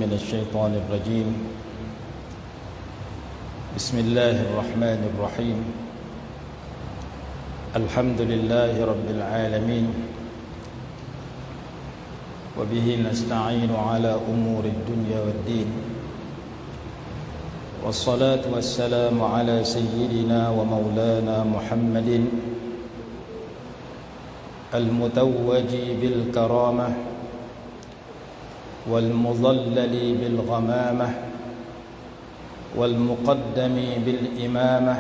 من الشيطان الرجيم بسم الله الرحمن الرحيم الحمد لله رب العالمين وبه نستعين على أمور الدنيا والدين والصلاة والسلام على سيدنا ومولانا محمد المتوج بالكرامة والمظلل بالغمامة والمقدم بالإمامة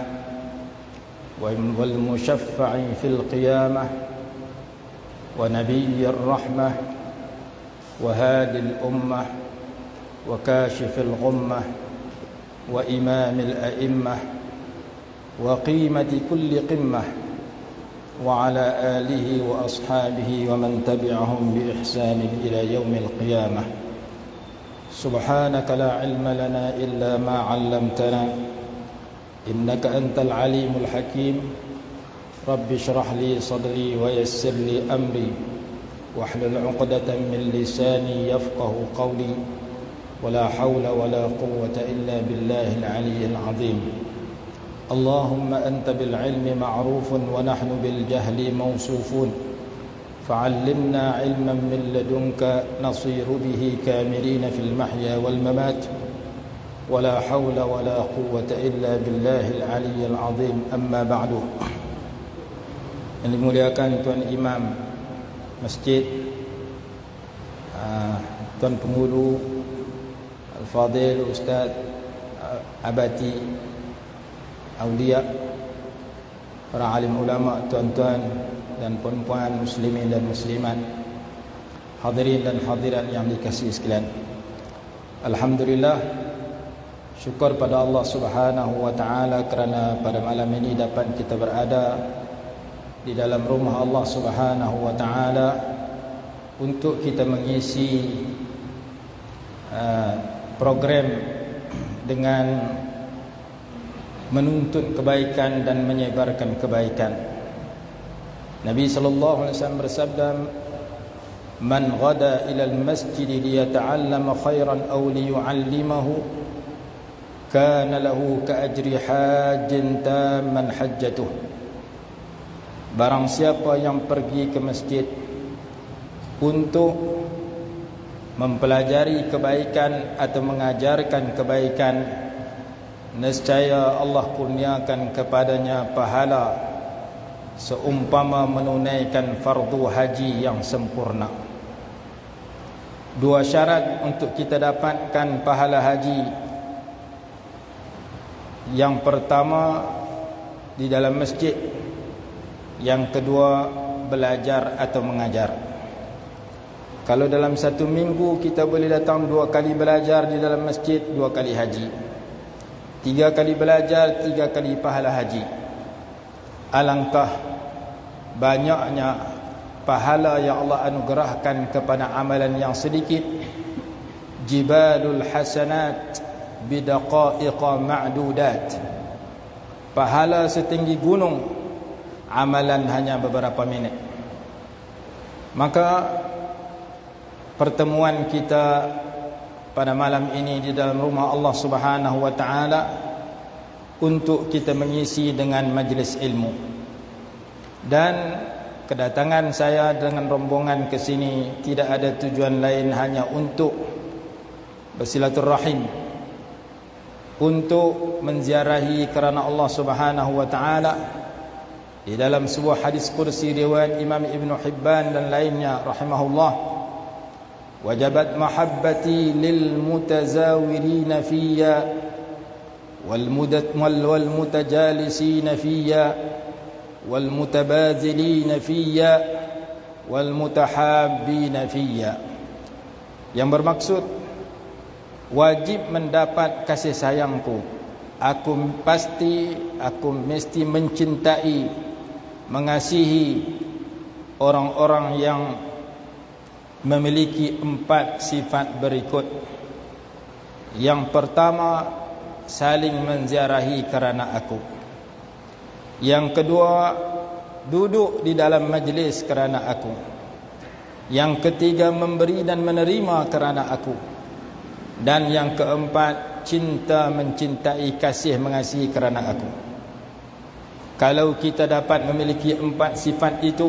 والمشفع في القيامة ونبي الرحمة وهادي الأمة وكاشف الغمة وإمام الأئمة وقيمة كل قمة وعلى آله وأصحابه ومن تبعهم بإحسان إلى يوم القيامة سبحانك لا علم لنا إلا ما علمتنا إنك أنت العليم الحكيم رب اشرح لي صدري ويسر لي أمري واحلل عقدة من لساني يفقه قولي ولا حول ولا قوة إلا بالله العلي العظيم اللهم أنت بالعلم معروف ونحن بالجهل موصوفون فعلمنا علما من لدنك نصير به كاملين في المحيا والممات ولا حول ولا قوة إلا بالله العلي العظيم أما بعد. Yang dimuliakan Tuan Imam Masjid, Tuan Pengulu Al-Fadil Ustaz Abati Aulia, para alim ulama, tuan-tuan dan puan-puan muslimin dan muslimat, hadirin dan hadirat yang dikasihi sekalian. Alhamdulillah, syukur pada Allah Subhanahu wa taala kerana pada malam ini dapat kita berada di dalam rumah Allah Subhanahu wa taala untuk kita mengisi program dengan menuntut kebaikan dan menyebarkan kebaikan. Nabi sallallahu alaihi wasallam bersabda, "Man ghada ila al-masjid liyata'allama khairan aw liyu'allimahu kana lahu ka'ajri hajjin tamman hajjatuh." Barang siapa yang pergi ke masjid untuk mempelajari kebaikan atau mengajarkan kebaikan, nescaya Allah kurniakan kepadanya pahala seumpama menunaikan fardu haji yang sempurna. Dua syarat untuk kita dapatkan pahala haji. Yang pertama, di dalam masjid. Yang kedua, belajar atau mengajar. Kalau dalam satu minggu kita boleh datang 2 kali belajar di dalam masjid, 2 kali haji. 3 kali belajar, 3 kali pahala haji. Alangkah banyaknya pahala yang Allah anugerahkan kepada amalan yang sedikit. Jibalul hasanat bidaqa'iqa ma'dudat. Pahala setinggi gunung, amalan hanya beberapa minit. Maka pertemuan kita pada malam ini di dalam rumah Allah Subhanahu wa taala untuk kita mengisi dengan majlis ilmu. Dan kedatangan saya dengan rombongan ke sini tidak ada tujuan lain hanya untuk bersilaturahim, untuk menziarahi kerana Allah Subhanahu wa taala. Di dalam sebuah hadis kursi riwayat Imam Ibn Hibban dan lainnya rahimahullah, wajabat mahabbati lil mutazawirina fiyya wal mutajalisina fiyya wal mutabazilina fiyya wal mutahabbina fiyya. Yang bermaksud, wajib mendapat kasih sayangku. Aku mesti mencintai, mengasihi orang-orang yang memiliki 4 sifat berikut. Yang pertama, saling menziarahi kerana aku. Yang kedua, duduk di dalam majlis kerana aku. Yang ketiga, memberi dan menerima kerana aku. Dan yang keempat, cinta mencintai, kasih mengasihi kerana aku. Kalau kita dapat memiliki 4 sifat itu,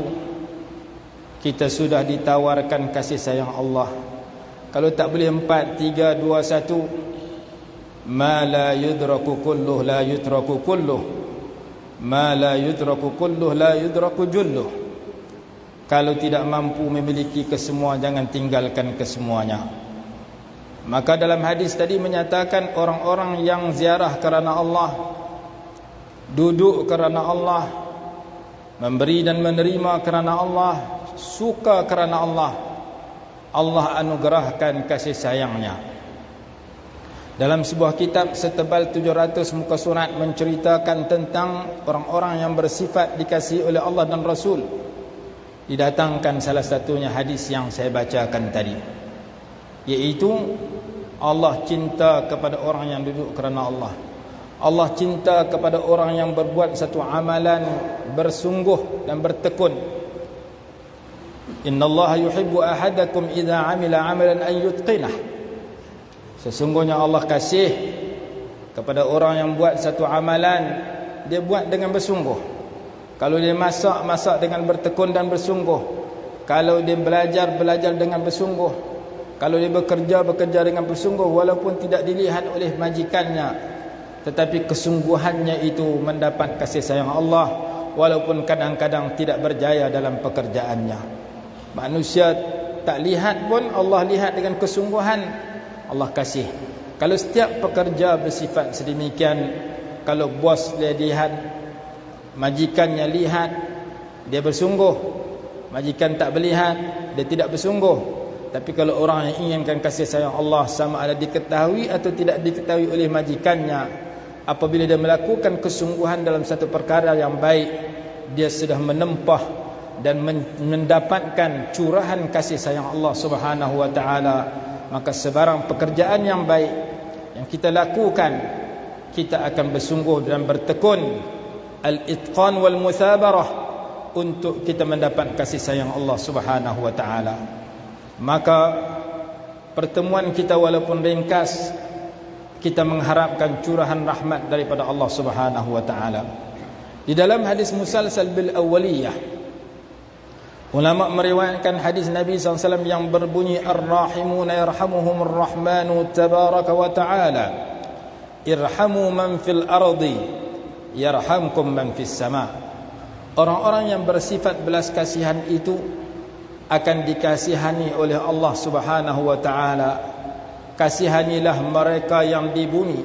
kita sudah ditawarkan kasih sayang Allah. Kalau tak boleh 4, 3, 2, 1, ma la yudraku kulluh la yutraku kulluh, ma la yudraku kulluh la yudraku julluh. Kalau tidak mampu memiliki kesemua, jangan tinggalkan kesemuanya. Maka dalam hadis tadi menyatakan orang-orang yang ziarah kerana Allah, duduk kerana Allah, memberi dan menerima kerana Allah, suka kerana Allah, Allah anugerahkan kasih sayangnya. Dalam sebuah kitab setebal 700 muka surat menceritakan tentang orang-orang yang bersifat dikasihi oleh Allah dan Rasul. Didatangkan salah satunya hadis yang saya bacakan tadi, iaitu Allah cinta kepada orang yang duduk kerana Allah. Allah cinta kepada orang yang berbuat satu amalan bersungguh dan bertekun. Innallaha yuhibbu ahadakum idza amila amalan an yutqinah. Sesungguhnya Allah kasih kepada orang yang buat satu amalan, dia buat dengan bersungguh. Kalau dia masak dengan bertekun dan bersungguh. Kalau dia belajar dengan bersungguh. Kalau dia bekerja dengan bersungguh, walaupun tidak dilihat oleh majikannya, tetapi kesungguhannya itu mendapat kasih sayang Allah, walaupun kadang-kadang tidak berjaya dalam pekerjaannya. Manusia tak lihat pun Allah lihat dengan kesungguhan, Allah kasih. Kalau setiap pekerja bersifat sedemikian, kalau bos dia lihat, majikannya lihat, dia bersungguh. Majikan tak melihat, dia tidak bersungguh. Tapi kalau orang yang inginkan kasih sayang Allah, sama ada diketahui atau tidak diketahui oleh majikannya, apabila dia melakukan kesungguhan dalam satu perkara yang baik, dia sudah menempah dan mendapatkan curahan kasih sayang Allah Subhanahu wa taala. Maka sebarang pekerjaan yang baik yang kita lakukan, kita akan bersungguh dan bertekun, al-itqan wal muthabarah, untuk kita mendapat kasih sayang Allah Subhanahu wa taala. Maka pertemuan kita walaupun ringkas, kita mengharapkan curahan rahmat daripada Allah Subhanahu wa taala. Di dalam hadis musalsal bil awwaliyah, ulama meriwayatkan hadis Nabi SAW yang berbunyi, ar-rahimuna yarhamuhumur rahmanu tabaraka wa ta'ala, irhamu man fil ardi yarhamkum man fis sama. Orang-orang yang bersifat belas kasihan itu akan dikasihani oleh Allah Subhanahu wa ta'ala. Kasihanilah mereka yang di bumi,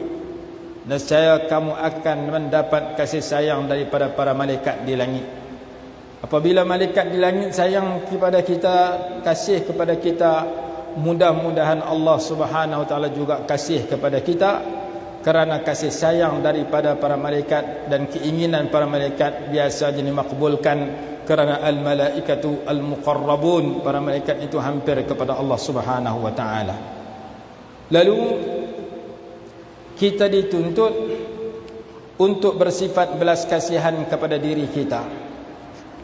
nescaya kamu akan mendapat kasih sayang daripada para malaikat di langit. Apabila malaikat di langit sayang kepada kita, kasih kepada kita, mudah-mudahan Allah Subhanahu wa ta'ala juga kasih kepada kita, kerana kasih sayang daripada para malaikat dan keinginan para malaikat biasanya dimakbulkan, kerana al-malaikatu al-muqarrabun, para malaikat itu hampir kepada Allah Subhanahu wa ta'ala. Lalu kita dituntut untuk bersifat belas kasihan kepada diri kita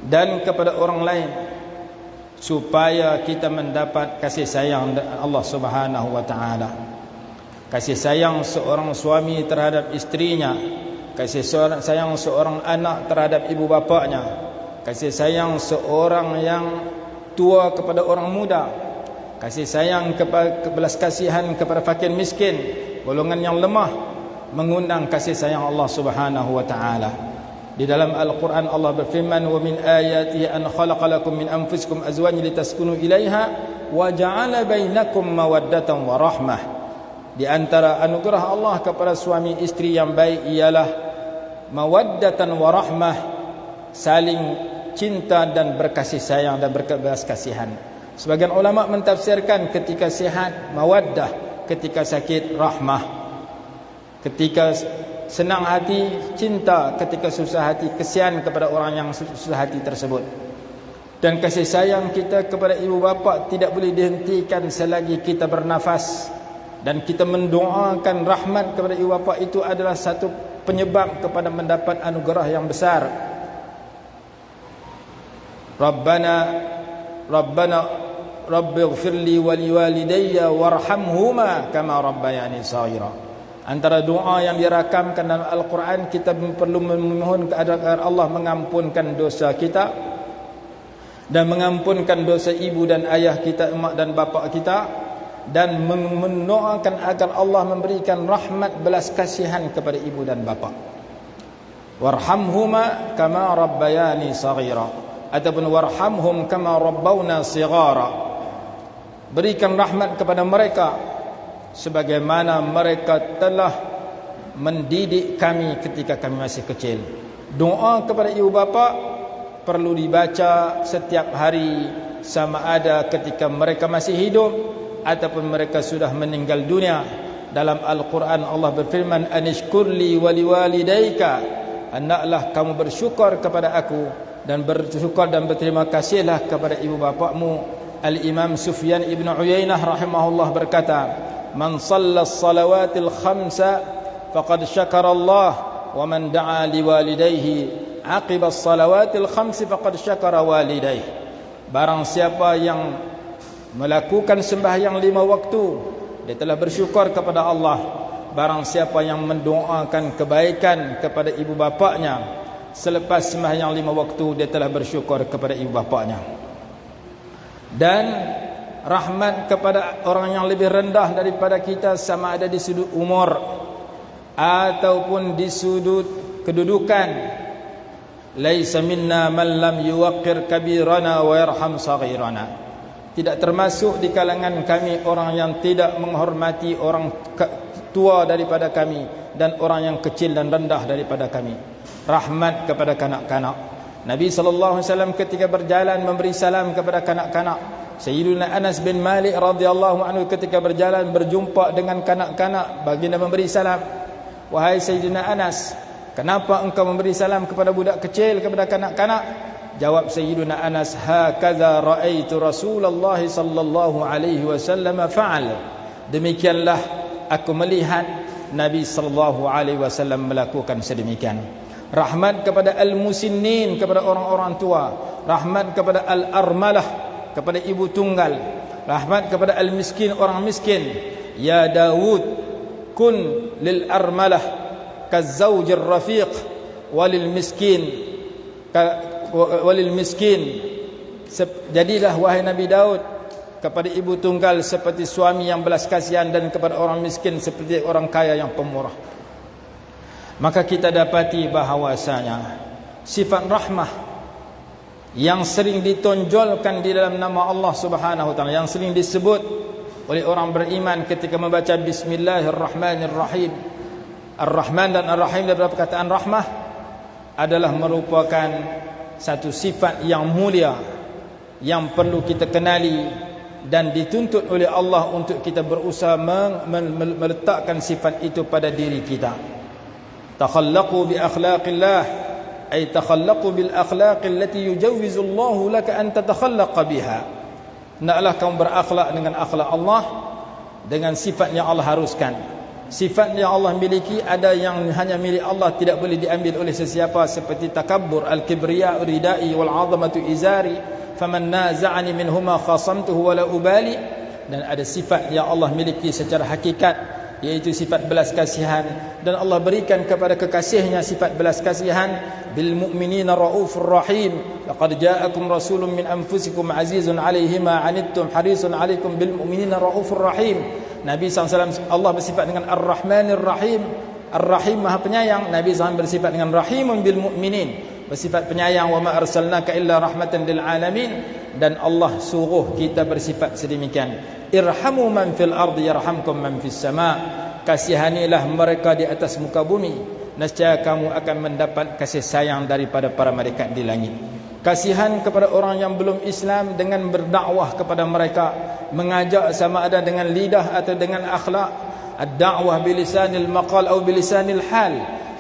dan kepada orang lain, supaya kita mendapat kasih sayang Allah Subhanahu wa ta'ala. Kasih sayang seorang suami terhadap istrinya, kasih sayang seorang anak terhadap ibu bapaknya, kasih sayang seorang yang tua kepada orang muda, kasih sayang kepada belas kasihan kepada fakir miskin, golongan yang lemah, mengundang kasih sayang Allah Subhanahu wa ta'ala. Di dalam Al-Quran Allah berfirman, wa min ayatihi an khalaqa lakum min anfusikum azwajan litaskunu ilaiha wa ja'ala bainakum mawaddatan wa rahmah. Di antara anugerah Allah kepada suami istri yang baik ialah mawaddatan wa rahmah, saling cinta dan berkasih sayang dan berbelas kasihan. Sebagian ulama mentafsirkan ketika sihat mawaddah, ketika sakit rahmah, ketika senang hati cinta, ketika susah hati kesian kepada orang yang susah hati tersebut. Dan kasih sayang kita kepada ibu bapa tidak boleh dihentikan selagi kita bernafas. Dan kita mendoakan rahmat kepada ibu bapa, itu adalah satu penyebab kepada mendapat anugerah yang besar. Rabbana rabbighfirli wa liwalidayya warhamhuma kama rabbayani shaghira. Antara doa yang dirakamkan dalam Al-Quran, kita perlu memohon kepada Allah mengampunkan dosa kita dan mengampunkan dosa ibu dan ayah kita, emak dan bapa kita, dan mendoakan agar Allah memberikan rahmat belas kasihan kepada ibu dan bapa. Warhamhuma kama rabbayani shaghira, ataupun warhamhum kama rabbawna shighara. Berikan rahmat kepada mereka sebagaimana mereka telah mendidik kami ketika kami masih kecil. Doa kepada ibu bapa perlu dibaca setiap hari, sama ada ketika mereka masih hidup ataupun mereka sudah meninggal dunia. Dalam Al-Quran Allah berfirman, anishkurli waliwalidayka, hendaklah kamu bersyukur kepada aku dan bersyukur dan berterima kasihlah kepada ibu bapamu. Al-Imam Sufyan ibn Uyainah rahimahullah berkata, man shalla as-salawatil khamsa faqad syakara Allah, wa man da'a liwalidayhi aqiba as-salawatil khamsi faqad syakara walidayhi. Barang siapa yang melakukan sembahyang 5 waktu, dia telah bersyukur kepada Allah. Barang siapa yang mendoakan kebaikan kepada ibu bapaknya selepas sembahyang 5 waktu, dia telah bersyukur kepada ibu bapaknya. Dan rahmat kepada orang yang lebih rendah daripada kita, sama ada di sudut umur ataupun di sudut kedudukan. Laisa minna man lam yuwaqqir kabirana wa yarham saghirana. Tidak termasuk di kalangan kami orang yang tidak menghormati orang tua daripada kami dan orang yang kecil dan rendah daripada kami. Rahmat kepada kanak-kanak. Nabi SAW ketika berjalan memberi salam kepada kanak-kanak. Sayyidina Anas bin Malik radhiyallahu anhu ketika berjalan berjumpa dengan kanak-kanak, baginda memberi salam, wahai Sayyidina Anas, kenapa engkau memberi salam kepada budak kecil, kepada kanak-kanak? Jawab Sayyidina Anas, hakadha ra'aitu Rasulullah sallallahu alaihi wasallam fa'al. Demikianlah aku melihat Nabi sallallahu alaihi wasallam melakukan sedemikian. Rahmat kepada al-musinnin, kepada orang-orang tua. Rahmat kepada al-armalah, kepada ibu tunggal. Rahmat kepada al-miskin, orang miskin. Ya Daud, kun lil armalah kazzawjir rafiq walil miskin jadilah wahai Nabi Daud kepada ibu tunggal seperti suami yang belas kasihan, dan kepada orang miskin seperti orang kaya yang pemurah. Maka kita dapati bahawasanya sifat rahmah yang sering ditonjolkan di dalam nama Allah Subhanahu wa taala, yang sering disebut oleh orang beriman ketika membaca Bismillahirrahmanirrahim. Ar-Rahman dan Ar-Rahim dari perkataan rahmah adalah merupakan satu sifat yang mulia yang perlu kita kenali dan dituntut oleh Allah untuk kita berusaha meletakkan sifat itu pada diri kita. Takhallaqu bi akhlaqillah, ay takhallaqu bil akhlaq allati yujawwizu Allah laka an tatakhallaqa biha. Hendaklah kamu berakhlak dengan akhlak Allah, dengan sifat yang Allah haruskan. Sifat yang Allah miliki ada yang hanya milik Allah, tidak boleh diambil oleh sesiapa, seperti takabbur, al-kibriya ridai wal 'azamatu izari, faman naza'ani minhuma khasamtuhu wala ubali. Dan ada sifat yang Allah miliki secara hakikat, yaitu sifat belas kasihan, dan Allah berikan kepada kekasihnya sifat belas kasihan. Bil mu'minina raufur rahim, laqad ja'akum rasulun min anfusikum azizun 'alaihi ma 'anittum harisun 'alaikum bil mu'minina raufur rahim. Nabi SAW, Allah bersifat dengan Ar-Rahmanir Rahim. Ar-Rahim maha penyayang. Nabi SAW bersifat dengan Rahimun bil mu'minin, bersifat penyayang. Wa ma arsalnaka illa rahmatan lil alamin. Dan Allah suruh kita bersifat sedemikian. Irhamu man fil ardi yarhamkum man fis sama. Kasihanilah mereka di atas muka bumi, nescaya kamu akan mendapat kasih sayang daripada para malaikat di langit. Kasihan kepada orang yang belum Islam dengan berdakwah kepada mereka, mengajak sama ada dengan lidah atau dengan akhlak. Ad-da'wah bilisanil maqal atau bilisanil hal,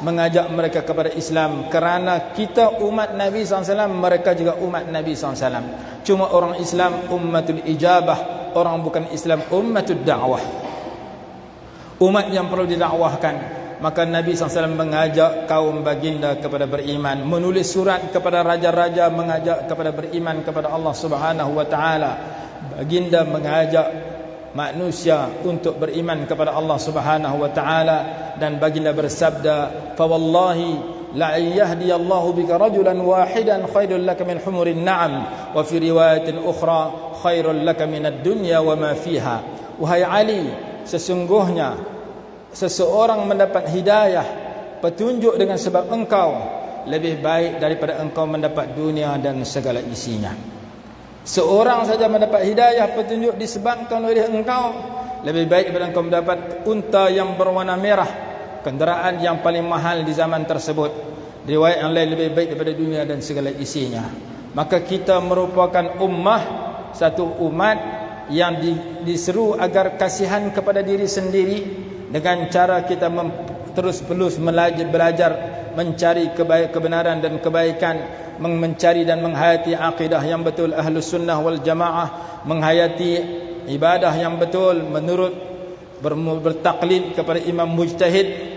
mengajak mereka kepada Islam, kerana kita umat Nabi SAW, mereka juga umat Nabi SAW. Cuma orang Islam ummatul ijabah, orang bukan Islam ummatul da'wah, umat yang perlu didakwahkan. Maka Nabi SAW mengajak kaum baginda kepada beriman, menulis surat kepada raja-raja mengajak kepada beriman kepada Allah Subhanahu wa taala, baginda mengajak manusia untuk beriman kepada Allah Subhanahu wa taala, dan baginda bersabda, "Fa wallahi la yahdiyallahu bika rajulan wahidan khairul laka min humurin na'am wa fi riwayatin ukhra khairul laka minad dunya wa ma fiha." Wahai Ali, sesungguhnya seseorang mendapat hidayah, petunjuk dengan sebab engkau, lebih baik daripada engkau mendapat dunia dan segala isinya. Seorang saja mendapat hidayah, petunjuk disebabkan oleh engkau, lebih baik daripada engkau mendapat unta yang berwarna merah, kenderaan yang paling mahal di zaman tersebut. Riwayat yang lain, lebih baik daripada dunia dan segala isinya. Maka kita merupakan ummah, satu umat yang diseru agar kasihan kepada diri sendiri dengan cara kita terus-menerus belajar mencari kebenaran dan kebaikan, mencari dan menghayati akidah yang betul Ahlus Sunnah wal Jamaah, menghayati ibadah yang betul menurut bertaklid kepada imam mujtahid.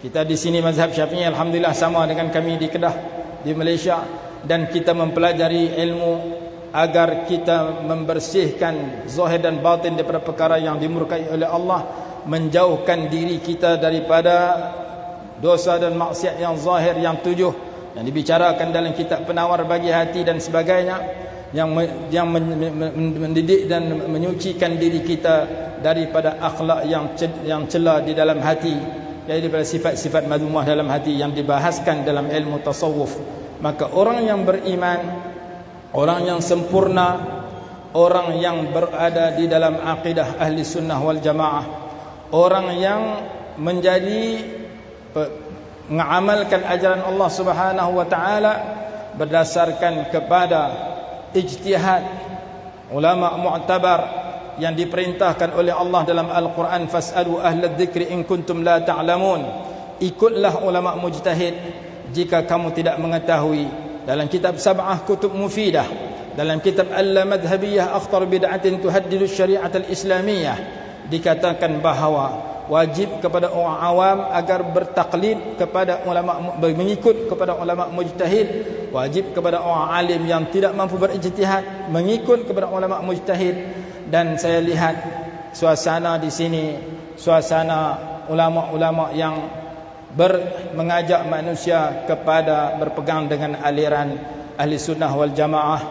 Kita di sini mazhab Syafi'i alhamdulillah sama dengan kami di Kedah di Malaysia, dan kita mempelajari ilmu agar kita membersihkan zahir dan batin daripada perkara yang dimurkai oleh Allah, menjauhkan diri kita daripada dosa dan maksiat yang zahir yang 7 yang dibicarakan dalam kitab Penawar Bagi Hati dan sebagainya, yang mendidik dan menyucikan diri kita daripada akhlak yang cela di dalam hati, daripada sifat-sifat madhumah dalam hati yang dibahaskan dalam ilmu tasawuf. Maka orang yang beriman, orang yang sempurna, orang yang berada di dalam akidah Ahli Sunnah wal Jamaah, orang yang mengamalkan ajaran Allah Subhanahu wa taala berdasarkan kepada ijtihad ulama mu'tabar yang diperintahkan oleh Allah dalam Al-Quran, fas'alu ahlad dzikri in kuntum la ta'lamun. Ikutlah ulama mujtahid jika kamu tidak mengetahui. Dalam kitab Sab'ah Kutub Mufidah, dalam kitab Al-Madhabiyah Akhtar Bid'atin Tuhaddidu Syari'at Al-Islamiyah, dikatakan bahawa wajib kepada orang awam agar bertaklid kepada ulama, mengikut kepada ulama mujtahid. Wajib kepada orang alim yang tidak mampu berijtihad mengikut kepada ulama mujtahid. Dan saya lihat suasana di sini, suasana ulama-ulama yang mengajak manusia kepada berpegang dengan aliran Ahli Sunnah wal Jamaah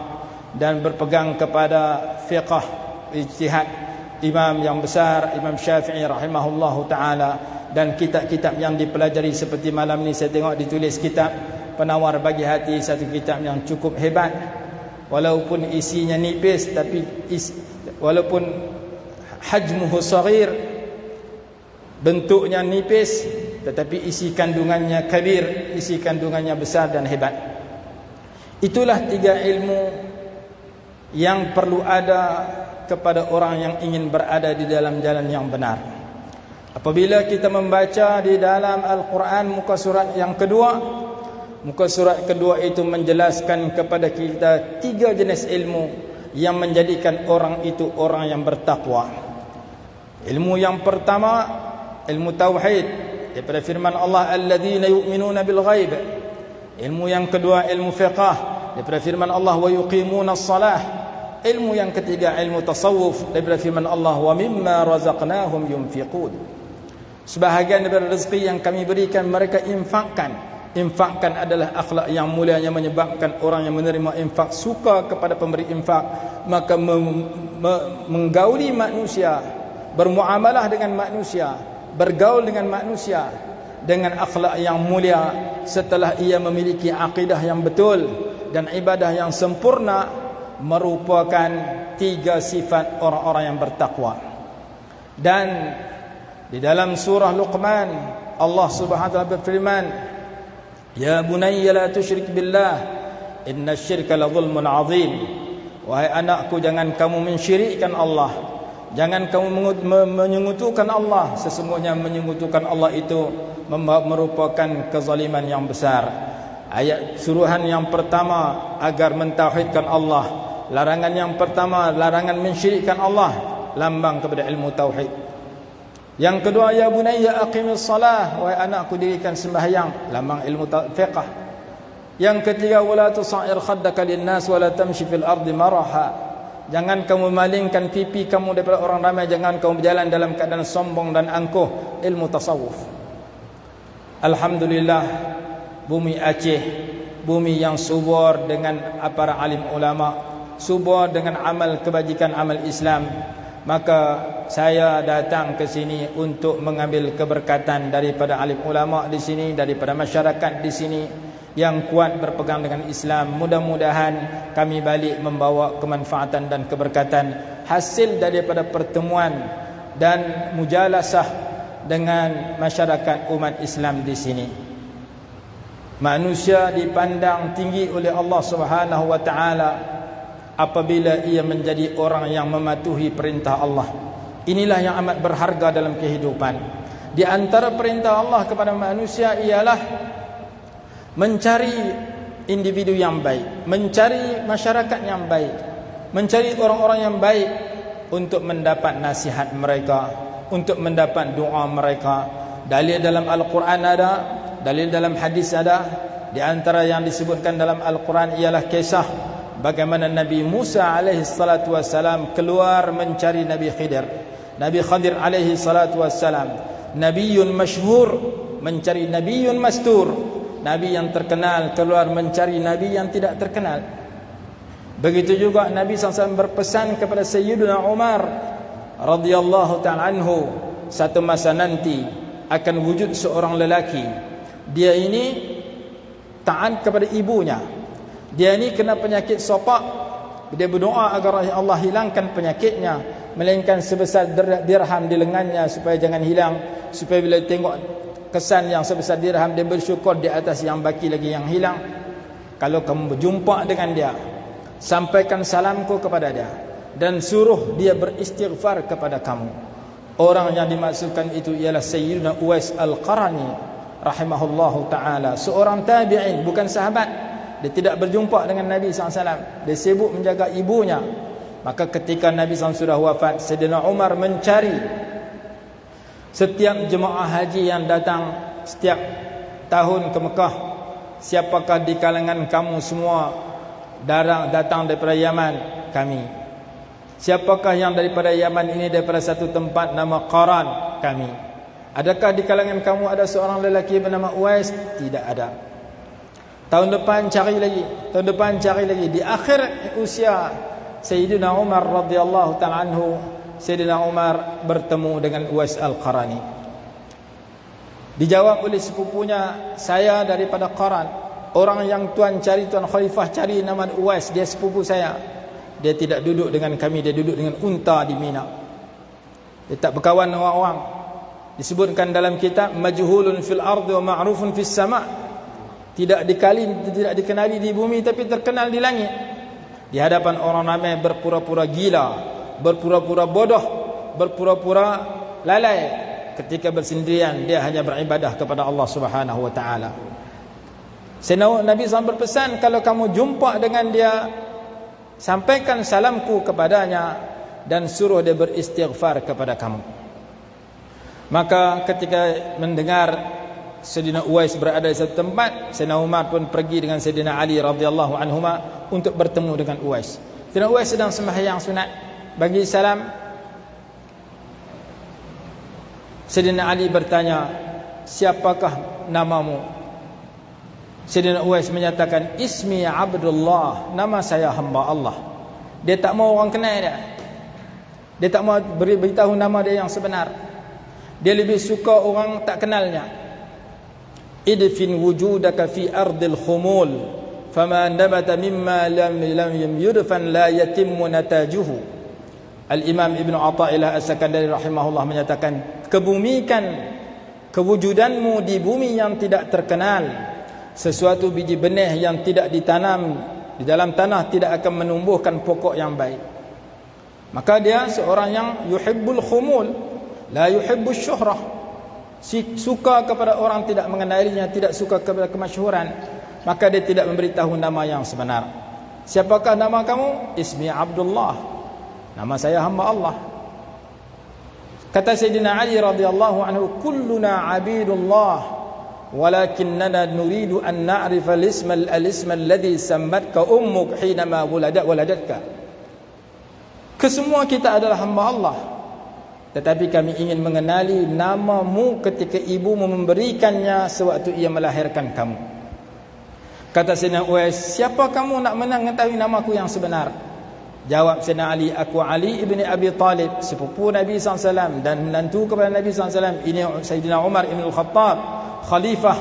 dan berpegang kepada fiqh ijtihad imam yang besar, Imam Syafi'i rahimahullahu ta'ala, dan kitab-kitab yang dipelajari seperti malam ni saya tengok ditulis kitab Penawar Bagi Hati, satu kitab yang cukup hebat. Walaupun isinya nipis, tapi walaupun hajmuhu saghir, bentuknya nipis, tetapi isi kandungannya kabir, isi kandungannya besar dan hebat. Itulah 3 ilmu yang perlu ada kepada orang yang ingin berada di dalam jalan yang benar. Apabila kita membaca di dalam Al-Quran muka surat yang kedua, muka surat kedua itu menjelaskan kepada kita 3 jenis ilmu yang menjadikan orang itu orang yang bertakwa. Ilmu yang pertama, ilmu tauhid, daripada firman Allah, alladzina yu'minuna bil ghaib. Ilmu yang kedua, ilmu fiqh, daripada firman Allah, wa yuqimuna as-salah. Ilmu yang ketiga, ilmu tasawuf, daripada firman Allah, wa mimma razaqnahum yunfiqun. Sebahagian daripada rezeki yang kami berikan mereka infakkan. Infakkan adalah akhlak yang mulia yang menyebabkan orang yang menerima infak suka kepada pemberi infak, maka menggauli manusia, bermuamalah dengan manusia, bergaul dengan manusia dengan akhlak yang mulia setelah ia memiliki akidah yang betul dan ibadah yang sempurna, merupakan 3 sifat orang-orang yang bertakwa. Dan di dalam surah Luqman Allah Subhanahu wa taala berfirman, ya bunayya la tusyrik billah inna syirka la zulmun azim. Wahai anakku, jangan kamu mensyirikkan Allah, jangan kamu menyekutukan Allah. Sesungguhnya menyekutukan Allah itu merupakan kezaliman yang besar. Ayat suruhan yang pertama agar mentauhidkan Allah, larangan yang pertama larangan mensyirikkan Allah, lambang kepada ilmu tauhid. Yang kedua, ya bunayya aqimis salah, wahai anakku dirikan sembahyang, lambang ilmu fiqh. Yang ketiga, wala tusair khaddaka linnas wala tamshi fil ardi maraha, Jangan kamu malingkan pipi kamu daripada orang ramai. Jangan kamu berjalan dalam keadaan sombong dan angkuh. Ilmu tasawuf. Alhamdulillah, bumi Aceh, bumi yang subur dengan para alim ulama, subur dengan amal kebajikan, amal Islam. Maka saya datang ke sini untuk mengambil keberkatan daripada alim ulama di sini, daripada masyarakat di sini yang kuat berpegang dengan Islam. Mudah-mudahan kami balik membawa kemanfaatan dan keberkatan hasil daripada pertemuan dan mujalasah dengan masyarakat umat Islam di sini. Manusia dipandang tinggi oleh Allah Subhanahu wa taala apabila ia menjadi orang yang mematuhi perintah Allah. Inilah yang amat berharga dalam kehidupan. Di antara perintah Allah kepada manusia ialah mencari individu yang baik, mencari masyarakat yang baik, mencari orang-orang yang baik untuk mendapat nasihat mereka, untuk mendapat doa mereka. Dalil dalam Al-Quran ada, dalil dalam hadis ada. Di antara yang disebutkan dalam Al-Quran ialah kisah bagaimana Nabi Musa alaihi salatu wassalam keluar mencari Nabi Khidir. Nabi Khidir alaihi salatu wassalam, nabiyun masyhur mencari nabiyun mastur. Nabi yang terkenal keluar mencari Nabi yang tidak terkenal. Begitu juga Nabi SAW berpesan kepada Sayyidina Umar radhiyallahu ta'ala anhu, satu masa nanti akan wujud seorang lelaki. Dia ini taat kepada ibunya. Dia ini kena penyakit sopak. Dia berdoa agar Allah hilangkan penyakitnya, melainkan sebesar dirham di lengannya supaya jangan hilang, supaya bila tengok kesan yang sebesar dirham dia bersyukur di atas yang baki lagi yang hilang. Kalau kamu berjumpa dengan dia, sampaikan salamku kepada dia dan suruh dia beristighfar kepada kamu. Orang yang dimaksudkan itu ialah Sayyidina Uwais Al-Qarani rahimahullahu ta'ala, seorang tabi'in, bukan sahabat. Dia tidak berjumpa dengan Nabi SAW. Dia sibuk menjaga ibunya. Maka ketika Nabi SAW sudah wafat, Sayyidina Umar mencari setiap jemaah haji yang datang setiap tahun ke Mekah, siapakah di kalangan kamu semua datang daripada Yaman? Kami. Siapakah yang daripada Yaman ini daripada satu tempat nama Qaran? Kami. Adakah di kalangan kamu ada seorang lelaki bernama Uwais? Tidak ada. Tahun depan cari lagi, tahun depan cari lagi. Di akhir usia Sayyidina Umar radhiyallahu ta'ala anhu, Sayyidina Umar bertemu dengan Uwais Al-Qarani. Dijawab oleh sepupunya, saya daripada Qaran. Orang yang tuan cari, tuan khalifah cari nama Uwais, dia sepupu saya. Dia tidak duduk dengan kami, dia duduk dengan unta di Mina. Dia tak berkawan dengan orang. Disebutkan dalam kitab, majhulun fil ardi wa ma'rufun fis sama'. Tidak dikenali di bumi tapi terkenal di langit. Di hadapan orang ramai berpura-pura gila, berpura-pura bodoh, berpura-pura lalai. Ketika bersendirian dia hanya beribadah kepada Allah Subhanahu wa taala. Nabi SAW berpesan, kalau kamu jumpa dengan dia, sampaikan salamku kepadanya dan suruh dia beristighfar kepada kamu. Maka ketika mendengar Sayyidina Uwais berada di satu tempat, Sayyidina Umar pun pergi dengan Sayyidina Ali radhiyallahu anhuma untuk bertemu dengan Uwais. Sayyidina Uwais sedang sembahyang sunat, bagi salam. Sayyidina Ali bertanya, siapakah namamu? Sayyidina Uwais menyatakan, ismi Abdullah, nama saya hamba Allah. Dia tak mau orang kenal dia. Dia tak mau beritahu nama dia yang sebenar. Dia lebih suka orang tak kenalnya. Idfin wujudaka fi ardil khumul, fama nabata mimma lam yudfan la yatimmu natajuhu. Al-Imam Ibn Atha'illah As-Sakandari rahimahullah menyatakan, kebumikan kewujudanmu di bumi yang tidak terkenal. Sesuatu biji benih yang tidak ditanam di dalam tanah tidak akan menumbuhkan pokok yang baik. Maka dia seorang yang yuhibbul khumul, la yuhibbus syuhrah. Suka kepada orang tidak mengenalinya, tidak suka kepada kemasyhuran. Maka dia tidak memberitahu nama yang sebenar. Siapakah nama kamu? Ismi Abdullah, nama saya hamba Allah. Kata Sayyidina Ali radhiyallahu anhu, kulluna abidullah, walakinnana nuridu an na'rifa al-isma alladhi sammatka ummuk hinama waladatka. Kesemua kita adalah hamba Allah. Tetapi kami ingin mengenali namamu ketika ibumu memberikannya sewaktu ia melahirkan kamu. Kata Sayyidina Uwais, siapa kamu nak mengetahui namaku yang sebenar? Jawab Sayyidina Ali, aku Ali ibni Abi Talib, sepupu Nabi SAW dan menantu kepada Nabi SAW. Ini Sayyidina Umar ibn al-Khattab, khalifah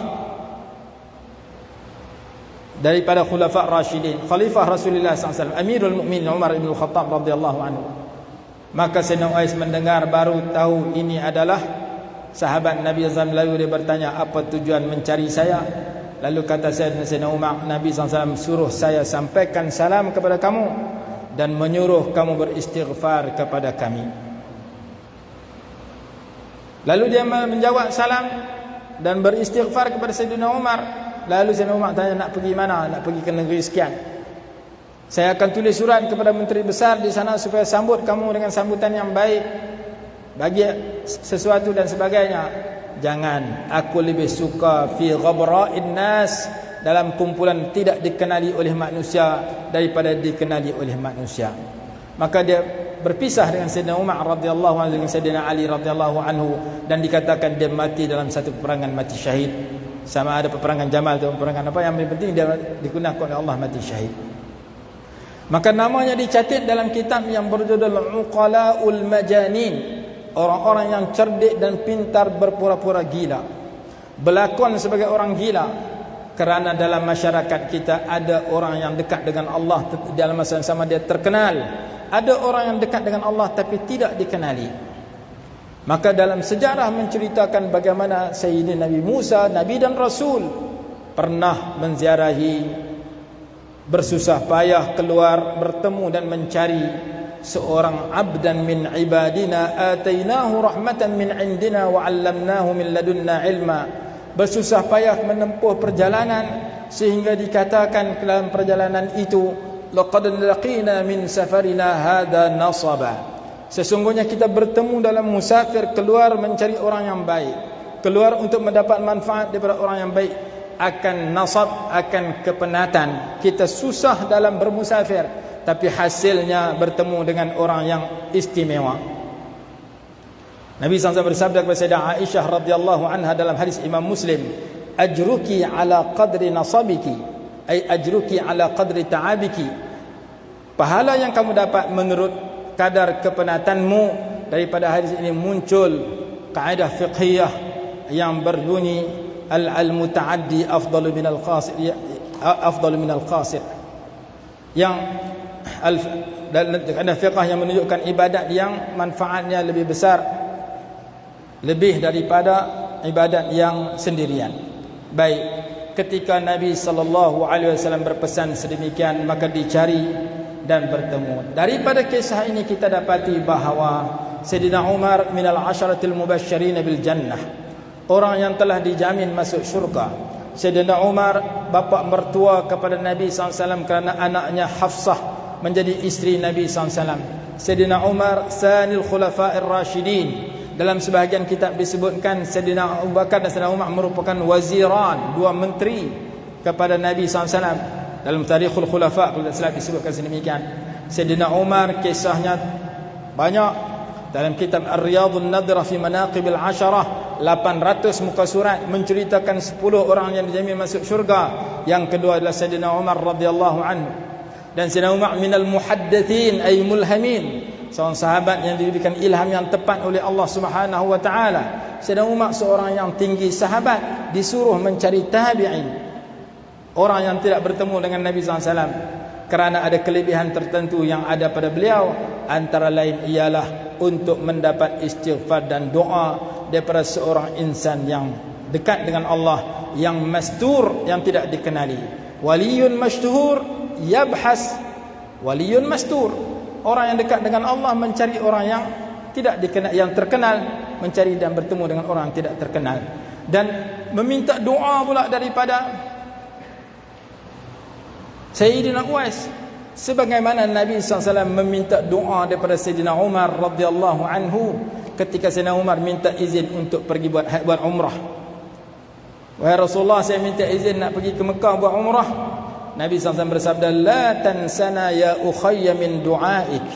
daripada khulafah Rashidin, khalifah Rasulullah SAW, Amirul Mukminin Umar ibn al-Khattab radhiyallahu anhu. Maka Sayyidina Uwais mendengar, baru tahu ini adalah sahabat Nabi SAW. Lalu dia bertanya, apa tujuan mencari saya? Lalu kata Sayyidina Umar, Nabi SAW suruh saya sampaikan salam kepada kamu dan menyuruh kamu beristighfar kepada kami. Lalu dia menjawab salam dan beristighfar kepada Sayyidina Umar. Lalu Sayyidina Umar tanya, nak pergi mana? Nak pergi ke negeri sekian. Saya akan tulis surat kepada menteri besar di sana supaya sambut kamu dengan sambutan yang baik, bagi sesuatu dan sebagainya. Jangan, aku lebih suka fi ghabra'in nas, dalam kumpulan tidak dikenali oleh manusia daripada dikenali oleh manusia. Maka dia berpisah dengan Sayyidina Umar radhiyallahu anhu dengan Sayyidina Ali radhiyallahu anhu, dan dikatakan dia mati dalam satu peperangan, mati syahid. Sama ada peperangan Jamal atau peperangan apa, yang penting dia digunakan oleh Allah mati syahid. Maka namanya dicatat dalam kitab yang berjudul Uqalaul Majanin, orang-orang yang cerdik dan pintar berpura-pura gila, berlakon sebagai orang gila. Kerana dalam masyarakat kita ada orang yang dekat dengan Allah, dalam masa yang sama dia terkenal. Ada orang yang dekat dengan Allah tapi tidak dikenali. Maka dalam sejarah menceritakan bagaimana Sayyidina Nabi Musa, Nabi dan Rasul, pernah menziarahi, bersusah payah keluar bertemu dan mencari seorang abdan min ibadina atainahu rahmatan min indina wa 'allamnahu min ladunna ilma. Bersusah payah menempuh perjalanan sehingga dikatakan dalam perjalanan itu, laqad laqina min safarina hadha nasaba. Sesungguhnya kita bertemu dalam musafir, keluar mencari orang yang baik, keluar untuk mendapat manfaat daripada orang yang baik, akan nasab, akan kepenatan. Kita susah dalam bermusafir, tapi hasilnya bertemu dengan orang yang istimewa. Nabi SAW bersabda kepada Sayyidah Aisyah radhiyallahu anha dalam hadis Imam Muslim, ajruki ala qadri nasabiki, ay ajruki ala qadri ta'abiki. Pahala yang kamu dapat menurut kadar kepenatanmu. Daripada hadis ini muncul kaedah fiqhiyah yang berbunyi al-muta'addi afdalu minal qasir, afdalu minal qasir. Yang ada fiqh yang menunjukkan ibadat yang manfaatnya lebih besar, lebih daripada ibadat yang sendirian. Baik, ketika Nabi SAW berpesan sedemikian, maka dicari dan bertemu. Daripada kisah ini kita dapati bahawa Sayyidina Umar minal asharatil mubasysyirin bil jannah, orang yang telah dijamin masuk syurga. Sayyidina Umar bapa mertua kepada Nabi SAW kerana anaknya Hafsah menjadi isteri Nabi SAW. Sayyidina Umar sanil khulafa'ir rasyidin. Dalam sebahagian kitab disebutkan Sayyidina Abu Bakar dan Sayyidina Umar merupakan waziran, dua menteri kepada Nabi SAW. Dalam Tarikhul Khulafa' kalau tidak salah disebutkan sedemikian. Sayyidina Umar kisahnya banyak. Dalam kitab Ar-Riyadhun Nadhirah fi Manaqibil Asharah, 800 muka surat menceritakan 10 orang yang dijamin masuk syurga. Yang kedua adalah Sayyidina Umar radhiyallahu anhu. Dan Sayyidina Umar minal muhaddithin ay mulhamin, seorang sahabat yang diberikan ilham yang tepat oleh Allah Subhanahu wa taala. Sayyidina Umar seorang yang tinggi sahabat, disuruh mencari tabi'in, orang yang tidak bertemu dengan Nabi SAW, kerana ada kelebihan tertentu yang ada pada beliau. Antara lain ialah untuk mendapat istighfar dan doa daripada seorang insan yang dekat dengan Allah, yang mastur, yang tidak dikenali. Waliyun masyhur yabhas waliyun mastur. Orang yang dekat dengan Allah mencari orang yang tidak dikenal, yang terkenal, mencari dan bertemu dengan orang yang tidak terkenal, dan meminta doa pula daripada Sayyidina Uwais, sebagaimana Nabi SAW meminta doa daripada Sayyidina Umar radhiyallahu anhu ketika Sayyidina Umar minta izin untuk pergi buat umrah. Wahai Rasulullah, saya minta izin nak pergi ke Mekah buat umrah. Nabi SAW bersabda, la tansana ya ukhayya min du'aik.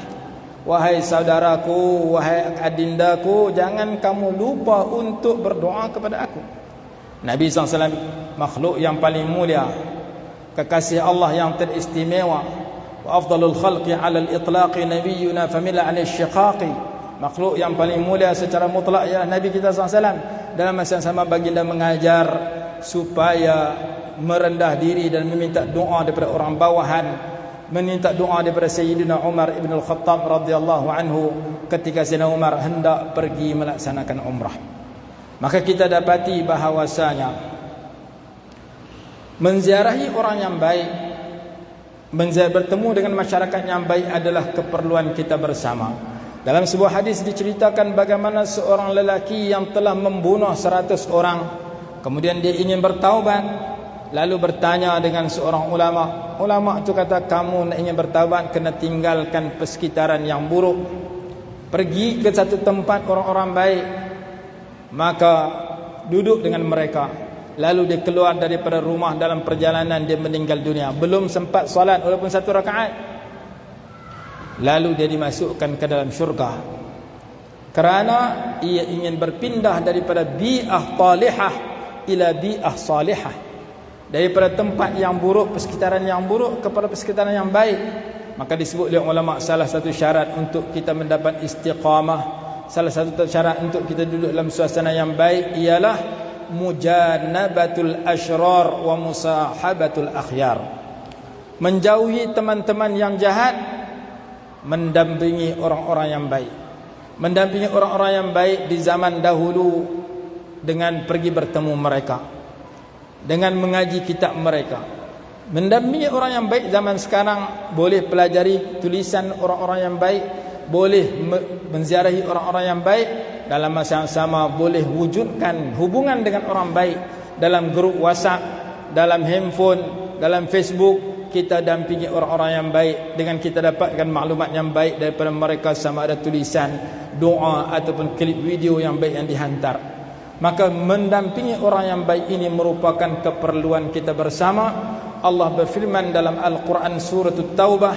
wahai saudaraku, wahai adindaku, jangan kamu lupa untuk berdoa kepada aku. Nabi SAW makhluk yang paling mulia, kekasih Allah yang teristimewa, wa afdalul khalqi 'ala al-itlaqi nabiyyuna famila 'an asy-syiqaqi, makhluk yang paling mulia secara mutlak ialah Nabi kita SAW. Dalam masa yang sama baginda mengajar supaya merendah diri dan meminta doa daripada orang bawahan, meminta doa daripada Sayyidina Umar ibn al-Khattab radhiyallahu anhu ketika Sayyidina Umar hendak pergi melaksanakan umrah. Maka kita dapati bahawasanya menziarahi orang yang baik, bertemu dengan masyarakat yang baik adalah keperluan kita bersama. Dalam sebuah hadis diceritakan bagaimana seorang lelaki yang telah membunuh 100 orang, kemudian dia ingin bertaubat, lalu bertanya dengan seorang ulama. Ulama itu kata, kamu nak ingin bertaubat kena tinggalkan persekitaran yang buruk, pergi ke satu tempat orang-orang baik, maka duduk dengan mereka. Lalu dia keluar daripada rumah, dalam perjalanan dia meninggal dunia, belum sempat salat walaupun 1 rakaat. Lalu dia dimasukkan ke dalam syurga kerana ia ingin berpindah daripada bi'ah talihah ila bi'ah salihah, daripada tempat yang buruk, persekitaran yang buruk kepada persekitaran yang baik. Maka disebut oleh ulama salah satu syarat untuk kita mendapat istiqamah, salah satu syarat untuk kita duduk dalam suasana yang baik ialah mujanabatul asyrar wa musahabatul akhyar, menjauhi teman-teman yang jahat, mendampingi orang-orang yang baik. Mendampingi orang-orang yang baik di zaman dahulu dengan pergi bertemu mereka, dengan mengaji kitab mereka. Mendampingi orang yang baik zaman sekarang boleh pelajari tulisan orang-orang yang baik, boleh menziarahi orang-orang yang baik, dalam masa yang sama boleh wujudkan hubungan dengan orang baik dalam grup WhatsApp, dalam handphone, dalam Facebook. Kita dampingi orang-orang yang baik dengan kita dapatkan maklumat yang baik daripada mereka, sama ada tulisan, doa ataupun klip video yang baik yang dihantar. Maka mendampingi orang yang baik ini merupakan keperluan kita bersama. Allah berfirman dalam Al-Quran surah At-Taubah,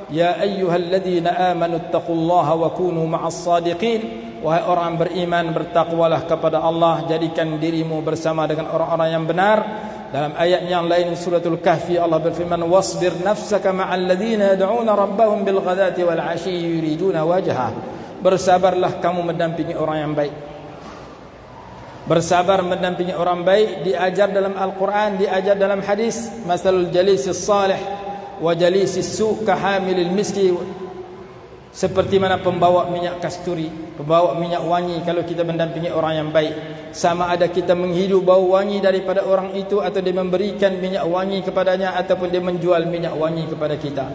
ya ayyuhalladzina amanu taqullaha wa kunu ma'as sadiqin, wahai orang beriman, bertakwalah kepada Allah, jadikan dirimu bersama dengan orang-orang yang benar. Dalam ayat yang lain suratul Kahfi Allah berfirman, wasbir nafsaka ma'al ladzina yad'una rabbahum bil ghadati wal 'ashyi yuriduna wajhah, bersabarlah kamu mendampingi orang yang baik. Bersabar mendampingi orang baik diajar dalam Al-Quran, diajar dalam hadis. Masalul jalisis salih wa jalisis su' kahamilil miski, seperti mana pembawa minyak kasturi, pembawa minyak wangi. Kalau kita mendampingi orang yang baik, sama ada kita menghidup bau wangi daripada orang itu, atau dia memberikan minyak wangi kepadanya, ataupun dia menjual minyak wangi kepada kita.